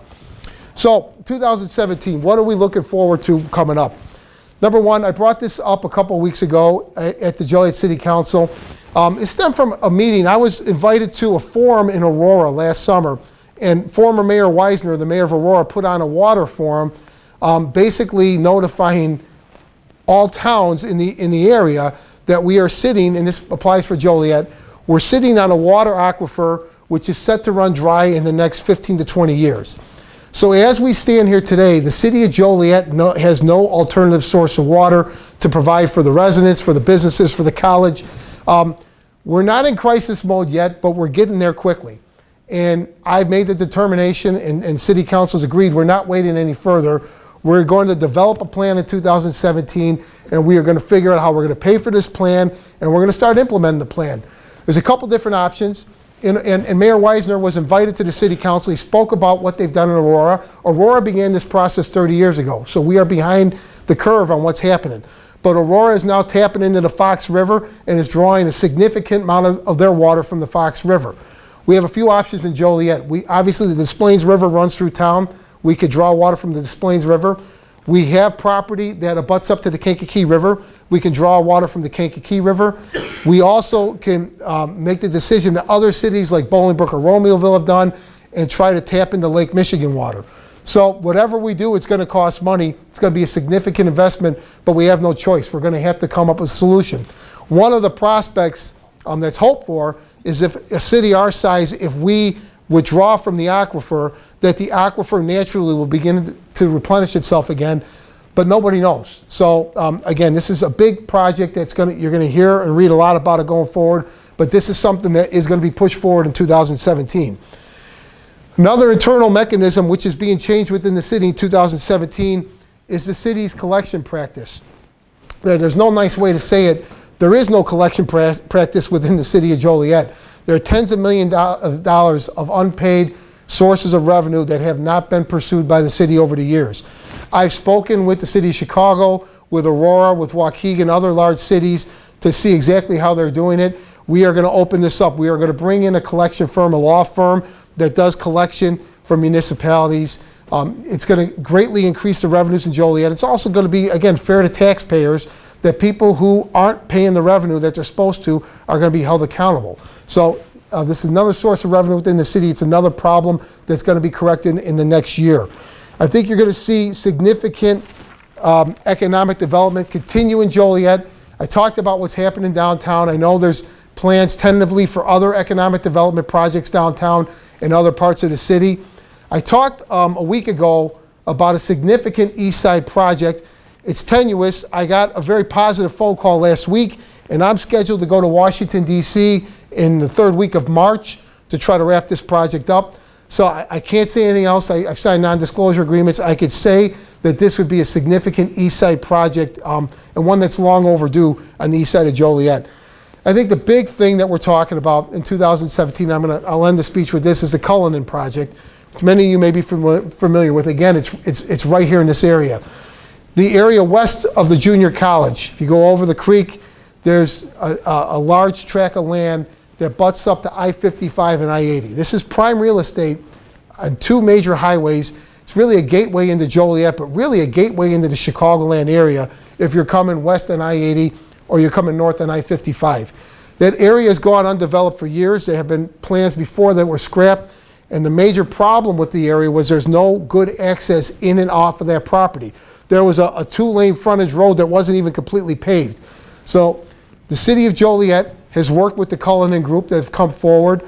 So 2017, what are we looking forward to coming up? Number one, I brought this up a couple weeks ago at the Joliet City Council. It stemmed from a meeting. I was invited to a forum in Aurora last summer, and former Mayor Weisner, the mayor of Aurora, put on a water forum basically notifying all towns in the area that we are sitting, and this applies for Joliet, we're sitting on a water aquifer which is set to run dry in the next 15 to 20 years. So as we stand here today, the city of Joliet has no alternative source of water to provide for the residents, for the businesses, for the college. We're not in crisis mode yet, but we're getting there quickly. And I've made the determination, and city council's agreed, we're not waiting any further. We're going to develop a plan in 2017, and we are going to figure out how we're going to pay for this plan, and we're going to start implementing the plan. There's a couple different options. And Mayor Weisner was invited to the city council. He spoke about what they've done in Aurora. Aurora began this process 30 years ago, so we are behind the curve on what's happening. But Aurora is now tapping into the Fox River and is drawing a significant amount of their water from the Fox River. We have a few options in Joliet. Obviously, the Des Plaines River runs through town. We could draw water from the Des Plaines River. We have property that abuts up to the Kankakee River. We can draw water from the Kankakee River. We also can make the decision that other cities like Bolingbrook or Romeoville have done and try to tap into Lake Michigan water. So whatever we do, it's going to cost money. It's going to be a significant investment, but we have no choice. We're going to have to come up with a solution. One of the prospects that's hoped for is if a city our size, if we withdraw from the aquifer, that the aquifer naturally will begin to replenish itself again, but nobody knows. So again, this is a big project that's you're going to hear and read a lot about it going forward, but this is something that is going to be pushed forward in 2017. Another internal mechanism which is being changed within the city in 2017 is the city's collection practice. There's no nice way to say it. There is no collection practice within the city of Joliet. There are tens of millions of dollars of unpaid sources of revenue that have not been pursued by the city over the years. I've spoken with the city of Chicago, with Aurora, with Waukegan, other large cities to see exactly how they're doing it. We are going to open this up. We are going to bring in a collection firm, a law firm that does collection for municipalities. It's going to greatly increase the revenues in Joliet. It's also going to be, again, fair to taxpayers, that people who aren't paying the revenue that they're supposed to are going to be held accountable. So this is another source of revenue within the city. It's another problem that's going to be corrected in the next year. I think you're going to see significant economic development continue in Joliet. I talked about what's happening downtown. I know there's plans tentatively for other economic development projects downtown and other parts of the city. I talked a week ago about a significant East Side project. It's tenuous. I got a very positive phone call last week, and I'm scheduled to go to Washington, D.C. in the third week of March to try to wrap this project up. So I can't say anything else. I've signed non-disclosure agreements. I could say that this would be a significant East Side project and one that's long overdue on the east side of Joliet. I think the big thing that we're talking about in 2017, I'll end the speech with this, is the Cullinan project, many of you may be familiar with. Again, it's right here in this area. The area west of the junior college, if you go over the creek, there's a large tract of land that butts up to I-55 and I-80. This is prime real estate on two major highways. It's really a gateway into Joliet, but really a gateway into the Chicagoland area if you're coming west on I-80 or you're coming north on I-55. That area has gone undeveloped for years. There have been plans before that were scrapped, and the major problem with the area was there's no good access in and off of that property. There was a two-lane frontage road that wasn't even completely paved. So the city of Joliet has worked with the Cullinan Group that have come forward.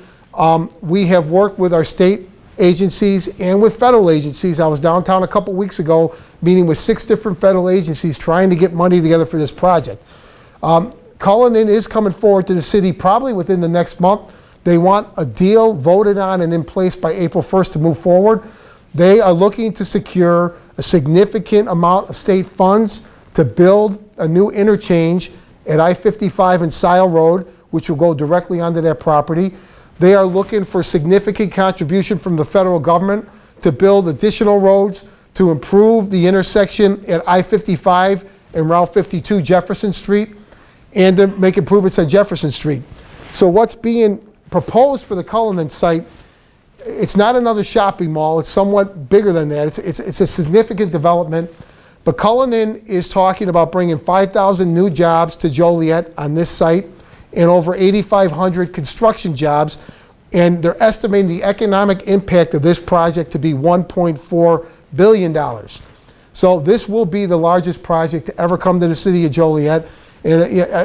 We have worked with our state agencies and with federal agencies. I was downtown a couple weeks ago meeting with 6 different federal agencies trying to get money together for this project. Cullinan is coming forward to the city probably within the next month. They want a deal voted on and in place by April 1st to move forward. They are looking to secure a significant amount of state funds to build a new interchange at I-55 and Sile Road, which will go directly onto that property. They are looking for significant contribution from the federal government to build additional roads to improve the intersection at I-55 and Route 52 Jefferson Street, and to make improvements on Jefferson Street. So what's being proposed for the Cullinan site, it's not another shopping mall. It's somewhat bigger than that. It's a significant development. But Cullinan is talking about bringing 5,000 new jobs to Joliet on this site and over 8,500 construction jobs. And they're estimating the economic impact of this project to be $1.4 billion. So this will be the largest project to ever come to the city of Joliet. And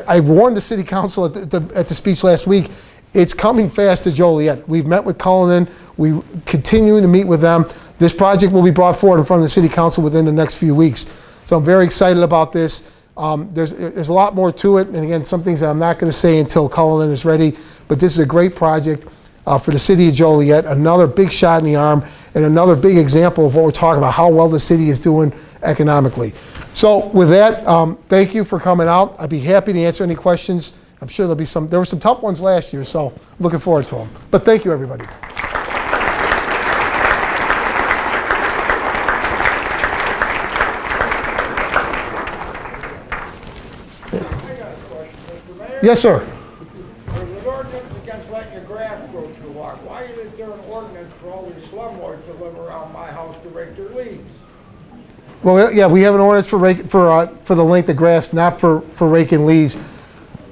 I warned the city council at the speech last week, it's coming fast to Joliet. We've met with Cullinan. We continue to meet with them. This project will be brought forward in front of the city council within the next few weeks. So I'm very excited about this. There's a lot more to it. And again, some things that I'm not going to say until Cullinan is ready. But this is a great project for the city of Joliet. Another big shot in the arm and another big example of what we're talking about, how well the city is doing economically. So with that, thank you for coming out. I'd be happy to answer any questions. I'm sure there'll be some. There were some tough ones last year, so I'm looking forward to them. But thank you, everybody. Yes, sir. There's an ordinance against letting your grass grow too long. Why isn't there an ordinance for all these slumlords that live around my house to rake their leaves? Well, yeah, we have an ordinance for the length of grass, not for raking leaves.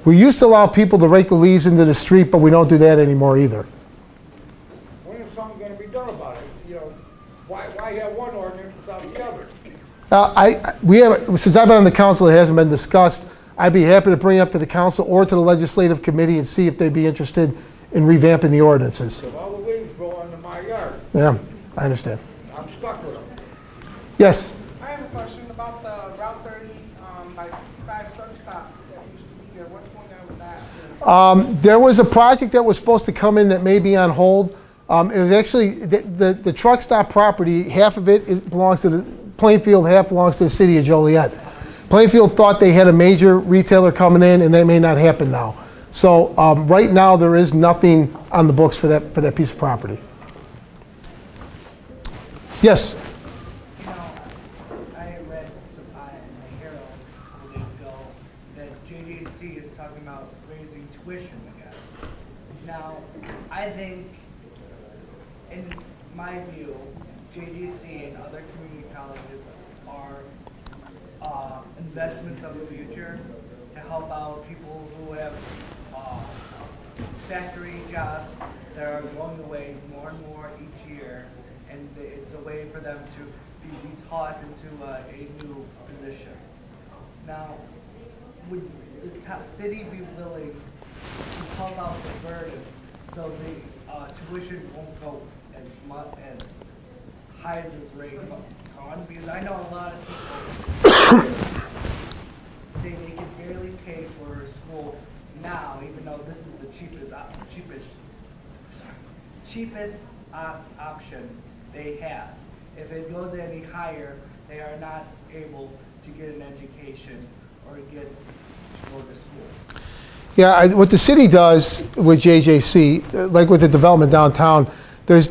We used to allow people to rake the leaves into the street, but we don't do that anymore either. When is something going to be done about it? You know, why have one ordinance without the other? Since I've been on the council, it hasn't been discussed. I'd be happy to bring it up to the council or to the legislative committee and see if they'd be interested in revamping the ordinances. Because all the leaves go into my yard. Yeah, I understand. I'm stuck with them. Yes? I have a question about the Route 30 by 5 truck stop that used to be there. What's going on with that? There was a project that was supposed to come in that may be on hold. It was actually, the truck stop property, half of it belongs to the Plainfield, half belongs to the city of Joliet. Plainfield thought they had a major retailer coming in, and that may not happen now. So right now, there is nothing on the books for that piece of property. Yes? You know, I read in the Herald a couple days ago that JJC is talking about raising tuition again. Now, I think, in my view, JJC and other community colleges are investments of the future to help out people who have factory jobs that are going away more and more each year, and it's a way for them to be taught into a new position. Now, would the city be willing to help out the burden so the tuition won't go as high as its rate on? Because I know a lot of people say they can barely pay for school now, even though this is the cheapest option they have. If it goes any higher, they are not able to get an education or to go to school. Yeah, what the city does with JJC, like with the development downtown, there's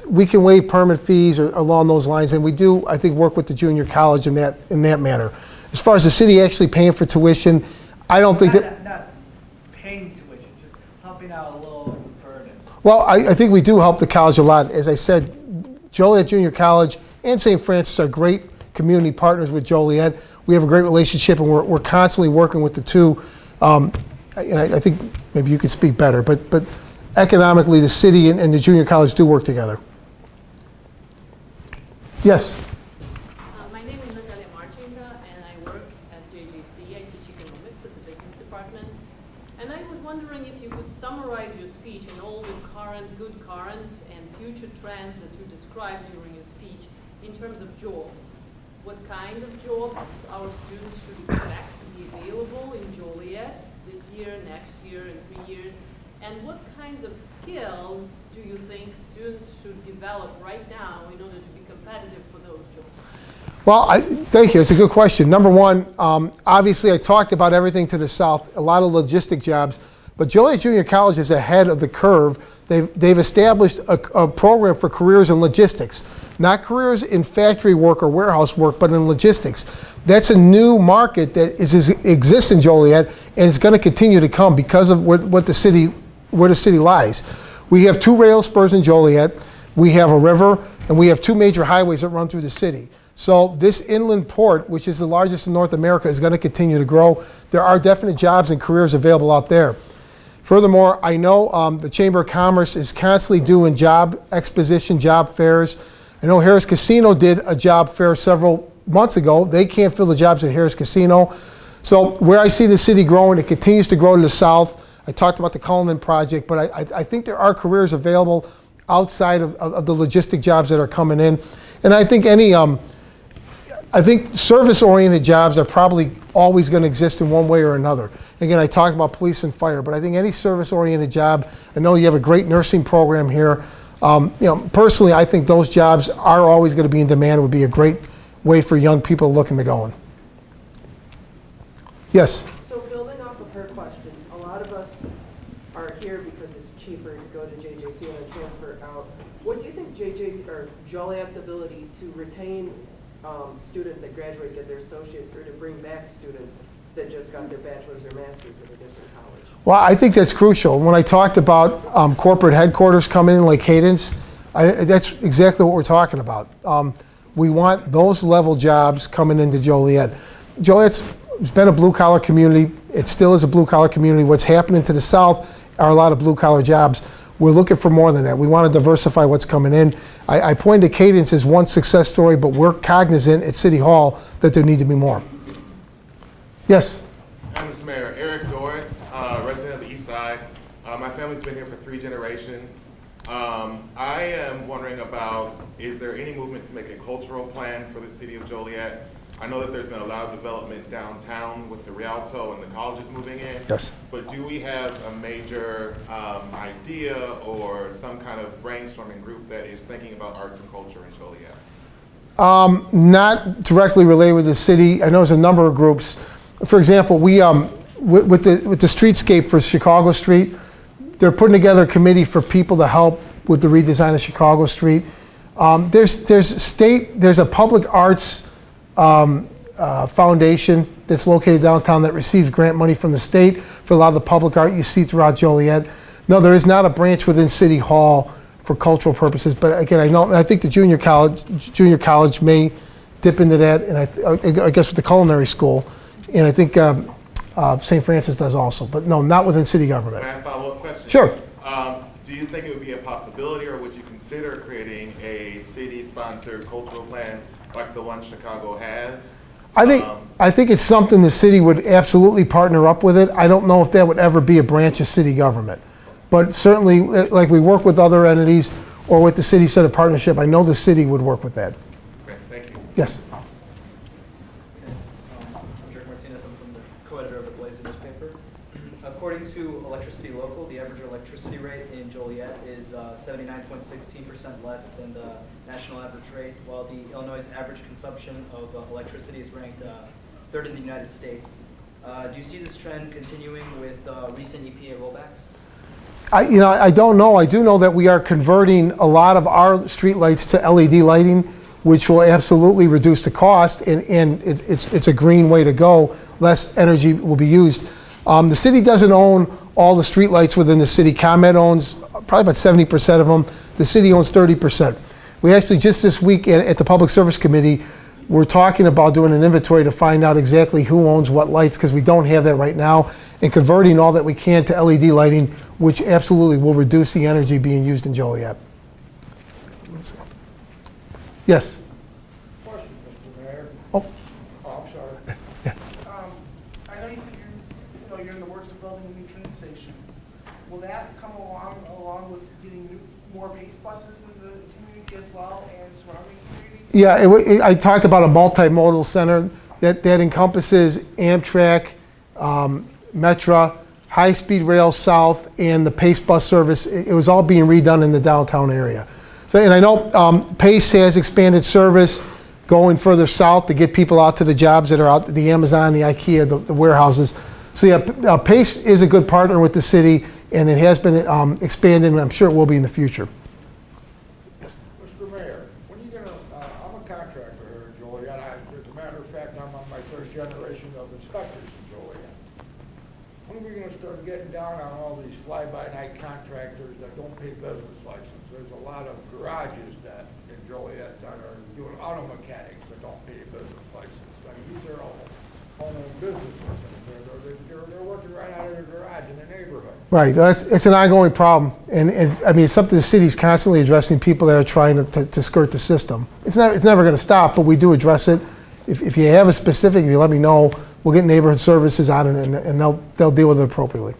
we can waive permit fees or along those lines, and we do, I think, work with the junior college in that manner. As far as the city actually paying for tuition, I don't think that. Not paying tuition, just helping out a little burden. Well, I think we do help the college a lot. As I said, Joliet Junior College and St. Francis are great community partners with Joliet. We have a great relationship, and we're constantly working with the two. And I think maybe you could speak better, but economically, the city and the junior college do work together. Yes? My name is Natalia Marchenka, and I work at JJC. I teach economics at the business department. And I was wondering if you could summarize your speech and all the good current and future trends that you described during your speech in terms of jobs. What kind of jobs our students should expect to be available in Joliet this year, next year, in 3 years? And what kinds of skills do you think students should develop right now in order to be competitive for those jobs? Well, thank you. It's a good question. Number one, obviously I talked about everything to the south, a lot of logistic jobs, but Joliet Junior College is ahead of the curve. They've established a program for careers in logistics, not careers in factory work or warehouse work, but in logistics. That's a new market that exists in Joliet, and it's going to continue to come because of where the city lies. We have 2 rail spurs in Joliet, we have a river, and we have 2 major highways that run through the city. So this inland port, which is the largest in North America, is going to continue to grow. There are definite jobs and careers available out there. Furthermore, I know the Chamber of Commerce is constantly doing job exposition, job fairs. I know Harris Casino did a job fair several months ago. They can't fill the jobs at Harris Casino. So where I see the city growing, it continues to grow to the south. I talked about the Cullinan project, but I think there are careers available outside of the logistic jobs that are coming in. And I think I think service-oriented jobs are probably always going to exist in one way or another. Again, I talked about police and fire, but I think any service-oriented job, I know you have a great nursing program here. Personally, I think those jobs are always going to be in demand. It would be a great way for young people looking to go in. Yes? So building off of her question, a lot of us are here because it's cheaper to go to JJC and then transfer out. What do you think Joliet's ability to retain students that graduate, get their associates, or to bring back students that just got their bachelor's or master's at a different college? Well, I think that's crucial. When I talked about corporate headquarters coming in like Cadence, that's exactly what we're talking about. We want those level jobs coming into Joliet. Joliet's been a blue-collar community. It still is a blue-collar community. What's happening to the south are a lot of blue-collar jobs. We're looking for more than that. We want to diversify what's coming in. I pointed to Cadence as one success story, but we're cognizant at City Hall that there need to be more. Yes? Hi, Mr. Mayor. Eric Doris, resident of the East Side. My family's been here for 3 generations. I am wondering about, is there any movement to make a cultural plan for the city of Joliet? I know that there's been a lot of development downtown with the Rialto and the colleges moving in. Yes. But do we have a major idea or some kind of brainstorming group that is thinking about arts and culture in Joliet? Not directly related with the city. I know there's a number of groups. For example, we with the streetscape for Chicago Street, they're putting together a committee for people to help with the redesign of Chicago Street. There's a public arts foundation that's located downtown that receives grant money from the state for a lot of the public art you see throughout Joliet. No, there is not a branch within City Hall for cultural purposes, but again, I think the junior college may dip into that, and I guess with the culinary school, and I think St. Francis does also, but no, not within city government. May I follow up question? Sure. Do you think it would be a possibility, or would you consider creating a city-sponsored cultural plan like the one Chicago has? I think it's something the city would absolutely partner up with it. I don't know if that would ever be a branch of city government. But certainly, like we work with other entities or with the city center partnership, I know the city would work with that. Okay, thank you. Yes. I'm Jared Martinez. I'm from the co-editor of the Blazer newspaper. According to Electricity Local, the average electricity rate in Joliet is 79.16% less than the national average rate, while the Illinois' average consumption of electricity is ranked third in the United States. Do you see this trend continuing with recent EPA rollbacks? I don't know. I do know that we are converting a lot of our streetlights to LED lighting, which will absolutely reduce the cost, and it's a green way to go. Less energy will be used. The city doesn't own all the streetlights within the city. ComEd owns probably about 70% of them. The city owns 30%. We actually, just this week at the Public Service Committee, we're talking about doing an inventory to find out exactly who owns what lights, because we don't have that right now, and converting all that we can to LED lighting, which absolutely will reduce the energy being used in Joliet. Yes? Question, Mr. Mayor. Oh. Oh, I'm sorry. Yeah. I know you said you're in the works of building a new train station. Will that come along with getting more base buses in the community as well and surrounding communities? Yeah, I talked about a multimodal center that encompasses Amtrak, Metra, high-speed rail south, and the Pace bus service. It was all being redone in the downtown area. So, and I know Pace has expanded service going further south to get people out to the jobs that are out, the Amazon, the IKEA, the warehouses. So yeah, Pace is a good partner with the city, and it has been expanded, and I'm sure it will be in the future. Yes. Mr. Mayor, when are you gonna, I'm a contractor here in Joliet. As a matter of fact, I'm on my third generation of inspectors in Joliet. When are we gonna start getting down on all these fly-by-night contractors that don't pay business license? There's a lot of garages that in Joliet that are doing auto mechanics that don't pay a business license. I mean, these are all home-owned businesses. They're working right out of their garage in the neighborhood. Right, it's an ongoing problem, and I mean, it's something the city's constantly addressing, people that are trying to skirt the system. It's never going to stop, but we do address it. If you have a specific, if you let me know, we'll get neighborhood services on it, and they'll deal with it appropriately.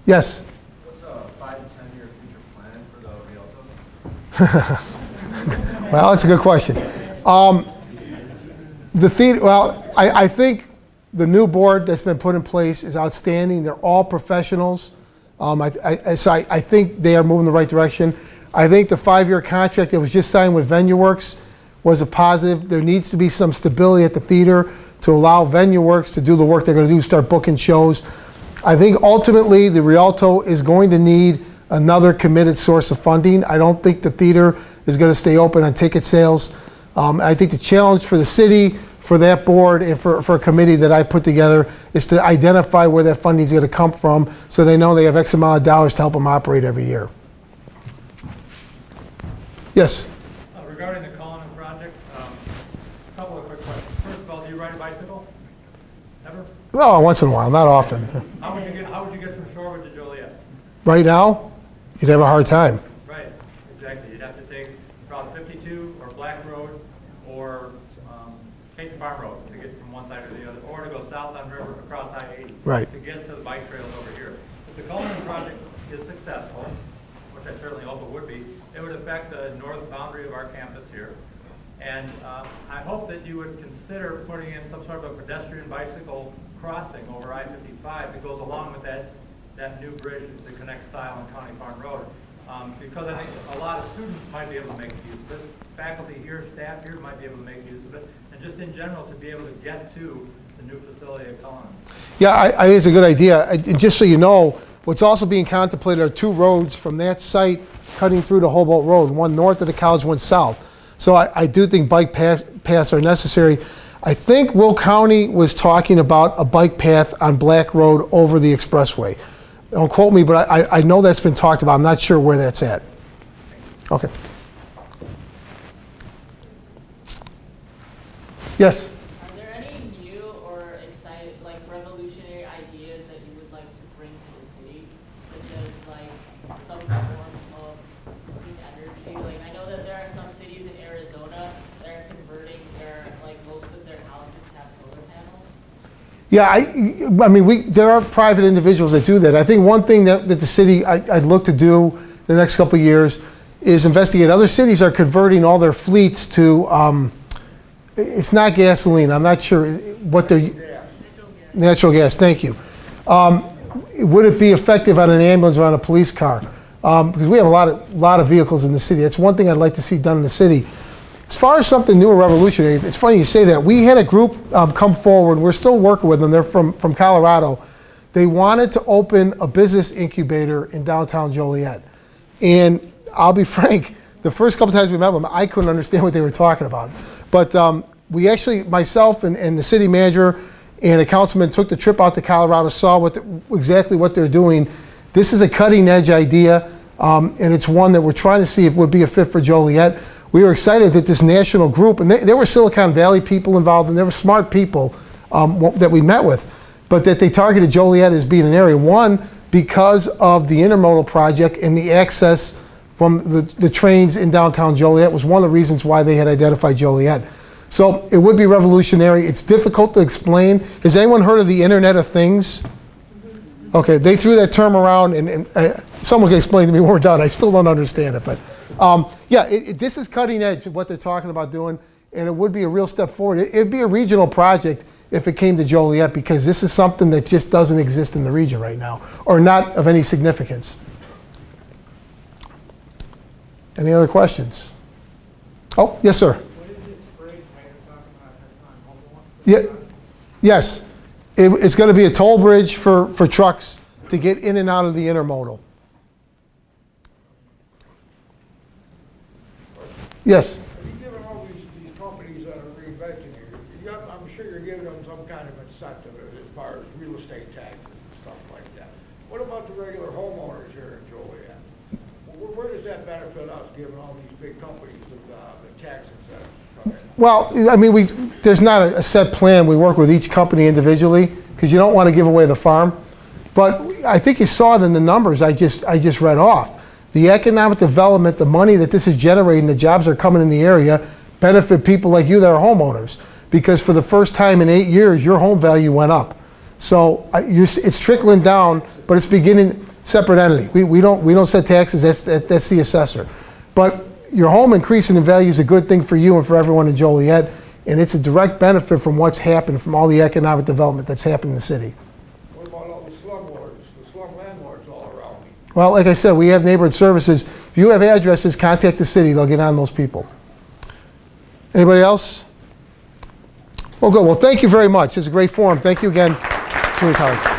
Yes? What's a 5 to 10-year future plan for the Rialto? Well, that's a good question. The theater, well, I think the new board that's been put in place is outstanding. They're all professionals. So I think they are moving the right direction. I think the 5-year contract that was just signed with VenueWorks was a positive. There needs to be some stability at the theater to allow VenueWorks to do the work they're going to do, start booking shows. I think ultimately the Rialto is going to need another committed source of funding. I don't think the theater is going to stay open on ticket sales. I think the challenge for the city, for that board, and for a committee that I put together is to identify where that funding is going to come from so they know they have X amount of dollars to help them operate every year. Yes? Regarding the Cullinan project, a couple of quick questions. First of all, do you ride a bicycle? Ever? Oh, once in a while, not often. How would you get from Shorewood to Joliet? Right now, you'd have a hard time. Right, exactly. You'd have to take Route 52 or Black Road or Cape Farm Road to get from one side to the other, or to go south on River across I-80 Right. to get to the bike trails over here. If the Cullinan project is successful, which I certainly hope it would be, it would affect the north boundary of our campus here. And I hope that you would consider putting in some sort of a pedestrian bicycle crossing over I-55 that goes along with that new bridge that connects Sile and County Farm Road. Because I think a lot of students might be able to make use of it. Faculty here, staff here might be able to make use of it. And just in general, to be able to get to the new facility at Cullinan. Yeah, I think it's a good idea. And just so you know, what's also being contemplated are 2 roads from that site cutting through to Hobart Road, one north of the college, one south. So I do think bike paths are necessary. I think Will County was talking about a bike path on Black Road over the expressway. Don't quote me, but I know that's been talked about. I'm not sure where that's at. Okay. Yes? Are there any new or exciting, like revolutionary ideas that you would like to bring to the city, such as like some form of clean energy? Like I know that there are some cities in Arizona that are converting most of their houses to have solar panels. Yeah, I mean, there are private individuals that do that. I think one thing that the city, I'd look to do the next couple of years is investigate. Other cities are converting all their fleets to, it's not gasoline. I'm not sure what they're... Natural gas, thank you. Would it be effective on an ambulance or on a police car? Because we have a lot of vehicles in the city. That's one thing I'd like to see done in the city. As far as something new or revolutionary, it's funny you say that. We had a group come forward. We're still working with them. They're from Colorado. They wanted to open a business incubator in downtown Joliet. And I'll be frank, the first couple times we met with them, I couldn't understand what they were talking about. But we actually, myself and the city manager and a councilman took the trip out to Colorado, saw exactly what they're doing. This is a cutting edge idea, and it's one that we're trying to see if would be a fit for Joliet. We were excited that this national group, and there were Silicon Valley people involved, and there were smart people that we met with, but that they targeted Joliet as being an area. One, because of the intermodal project and the access from the trains in downtown Joliet was one of the reasons why they had identified Joliet. So it would be revolutionary. It's difficult to explain. Has anyone heard of the Internet of Things? Okay, they threw that term around, and someone can explain to me when we're done. I still don't understand it, but yeah, this is cutting edge of what they're talking about doing, and it would be a real step forward. It'd be a regional project if it came to Joliet, because this is something that just doesn't exist in the region right now, or not of any significance. Any other questions? Oh, yes, sir. What is this bridge that you're talking about that's on Oklahoma? Yeah, yes. It's going to be a toll bridge for trucks to get in and out of the intermodal. Yes. Are you giving all these companies that are reinvesting here, I'm sure you're giving them some kind of incentive as far as real estate taxes and stuff like that. What about the regular homeowners here in Joliet? Where does that benefit us, giving all these big companies the tax incentive? Well, I mean, there's not a set plan. We work with each company individually because you don't want to give away the farm. But I think you saw it in the numbers I just read off. The economic development, the money that this is generating, the jobs that are coming in the area, benefit people like you that are homeowners. Because for the first time in 8 years, your home value went up. So it's trickling down, but it's beginning separate entity. We don't set taxes. That's the assessor. But your home increasing in value is a good thing for you and for everyone in Joliet, and it's a direct benefit from what's happened, from all the economic development that's happened in the city. What about all the slumlords, the slum landlords all around me? Well, like I said, we have neighborhood services. If you have addresses, contact the city. They'll get on those people. Anybody else? Well, good. Well, thank you very much. It's a great forum. Thank you again, Junior College.